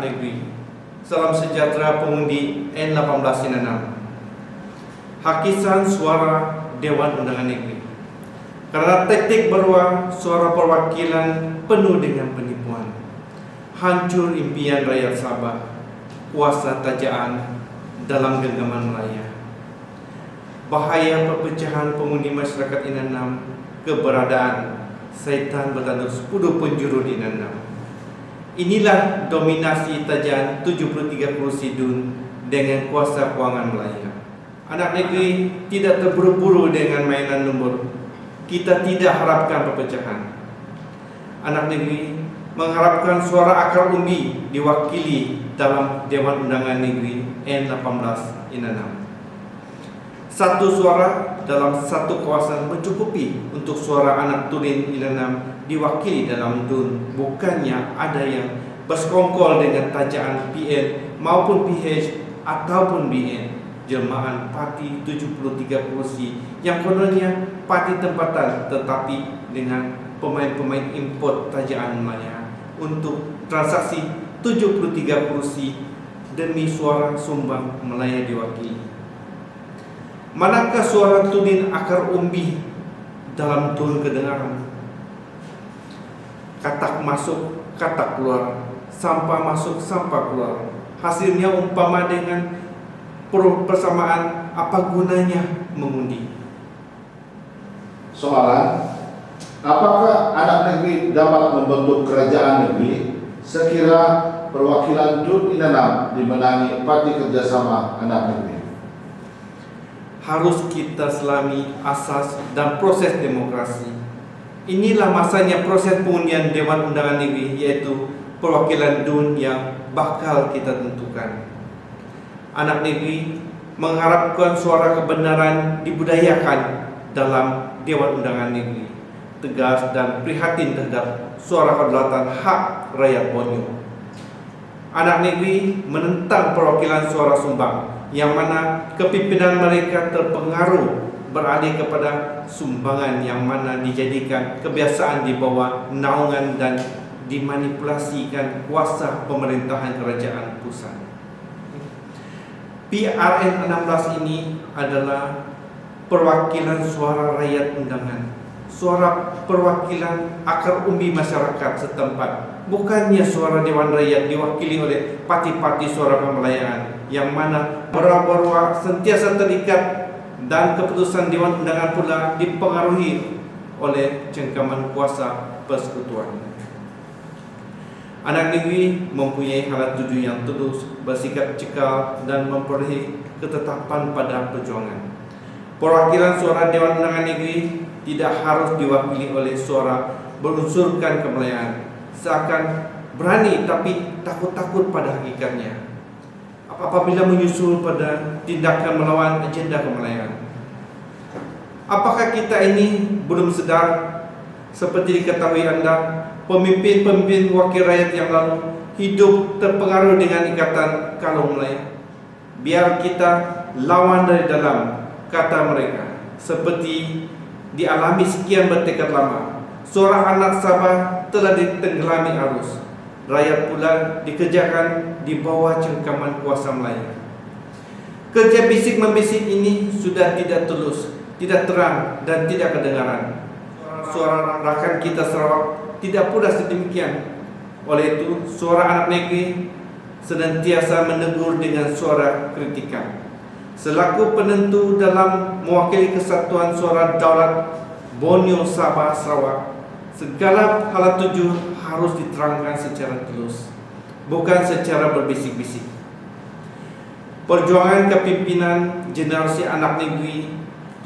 negeri. Salam sejahtera pengundi N1896. Hakisan suara Dewan Undangan Negeri. Karena taktik berwa suara perwakilan penuh dengan penipuan, hancur impian rakyat Sabah, kuasa tajaan dalam genggaman raya. Bahaya perpecahan pengundi masyarakat Inanam, keberadaan syaitan bertanduk 10 penjuru di Inanam. Inilah dominasi tajaan 73 kursi DUN dengan kuasa keuangan Melaya. Anak negeri tidak terburu-buru dengan mainan nombor. Kita tidak harapkan perpecahan. Anak negeri mengharapkan suara akar umbi diwakili dalam Dewan Undangan Negeri N18 Inanam. Satu suara dalam satu kawasan mencukupi untuk suara anak turin Inanam diwakili dalam DUN. Bukannya ada yang bersekongkol dengan tajaan PN maupun PH ataupun BN, jelmaan parti 73 kursi yang kononnya parti tempatan tetapi dengan pemain-pemain import tajaan Melaya untuk transaksi 73 kursi demi suara sumbang Melaya diwakili. Manakah suara tudin akar umbi dalam DUN kedengaran? Katak masuk, katak keluar, sampah masuk, sampah keluar. Hasilnya umpama dengan persamaan, apa gunanya mengundi? Soalan, apakah anak negeri dapat membentuk kerajaan negeri sekira perwakilan DUN Inanam dimenangi Parti Kerjasama Anak Negeri? Harus kita selami asas dan proses demokrasi. Inilah masanya proses pengundian Dewan Undangan Negeri, yaitu perwakilan DUN yang bakal kita tentukan. Anak negeri mengharapkan suara kebenaran dibudayakan dalam Dewan Undangan Negeri, tegas dan prihatin terhadap suara kedaulatan hak rakyat Borneo. Anak negeri menentang perwakilan suara sumbang, yang mana kepimpinan mereka terpengaruh beralih kepada sumbangan yang mana dijadikan kebiasaan di bawah naungan dan dimanipulasikan kuasa pemerintahan kerajaan pusat. PRN 16 ini adalah perwakilan suara rakyat undangan, suara perwakilan akar umbi masyarakat setempat, bukannya suara Dewan Rakyat diwakili oleh parti-parti suara kemelayaan yang mana berwa-berwa sentiasa terikat dan keputusan Dewan Undangan pula dipengaruhi oleh cengkaman kuasa persekutuan. Anak negeri mempunyai halat tuju yang tulus, bersikap cekal dan memperoleh ketetapan pada perjuangan. Perwakilan suara Dewan Undangan Negeri tidak harus diwakili oleh suara berunsurkan kemelayaan, seakan berani tapi takut-takut pada hakikatnya apabila menyusul pada tindakan melawan agenda kemelayaan. Apakah kita ini belum sedar? Seperti diketahui Anda, pemimpin-pemimpin wakil rakyat yang lalu hidup terpengaruh dengan ikatan kalung Melaya. Biar kita lawan dari dalam, kata mereka, seperti dialami sekian bertekad lama. Suara anak Sabah telah ditenggelami arus, rakyat pula dikerjakan di bawah cengkaman kuasa Melaya. Kerja bisik-membisik ini sudah tidak tulus, tidak terang dan tidak kedengaran. Suara rakan kita Sarawak tidak pula sedemikian. Oleh itu, suara anak negeri senantiasa menegur dengan suara kritikan. Selaku penentu dalam mewakili kesatuan suara daulat Borneo, Sabah, Sarawak, segala halat tuju harus diterangkan secara tulus, bukan secara berbisik-bisik. Perjuangan kepimpinan generasi anak negeri,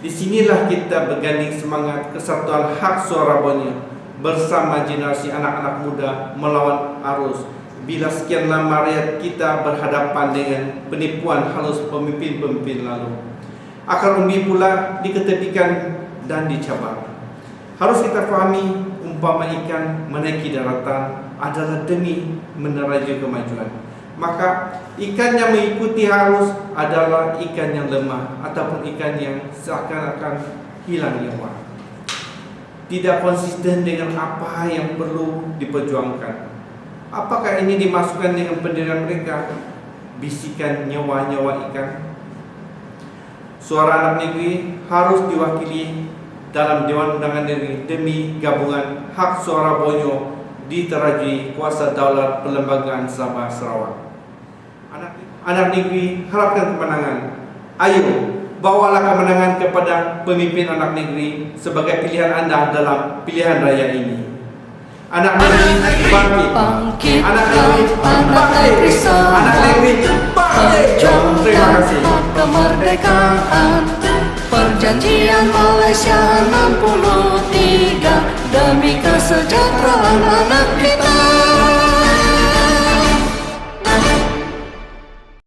disinilah kita berganding semangat kesatuan hak suara Borneo bersama generasi anak-anak muda melawan arus. Bila sekian lama rakyat kita berhadapan dengan penipuan halus pemimpin-pemimpin lalu, akar umbi pula diketepikan dan dicabar. Harus kita fahami, umpama ikan menaiki daratan adalah demi meneraju kemajuan, maka ikan yang mengikuti arus adalah ikan yang lemah ataupun ikan yang seakan-akan hilang nyawa, tidak konsisten dengan apa yang perlu diperjuangkan. Apakah ini dimasukkan dengan pendirian mereka? Bisikan nyawa-nyawa ikan. Suara anak negeri harus diwakili dalam Dewan Undangan Negeri demi gabungan hak suara Bonyo diterajui kuasa daulat perlembagaan Sabah Sarawak. Anak negeri harapkan kemenangan. Ayo, bawalah kemenangan kepada pemimpin anak negeri sebagai pilihan anda dalam pilihan raya ini. Anak negeri bangkit. Anak negeri bangkit. Anak negeri bangkit. Terima kasih. Kemerdekaan Perjanjian Malaysia 63 demi kesejahteraan anak kita.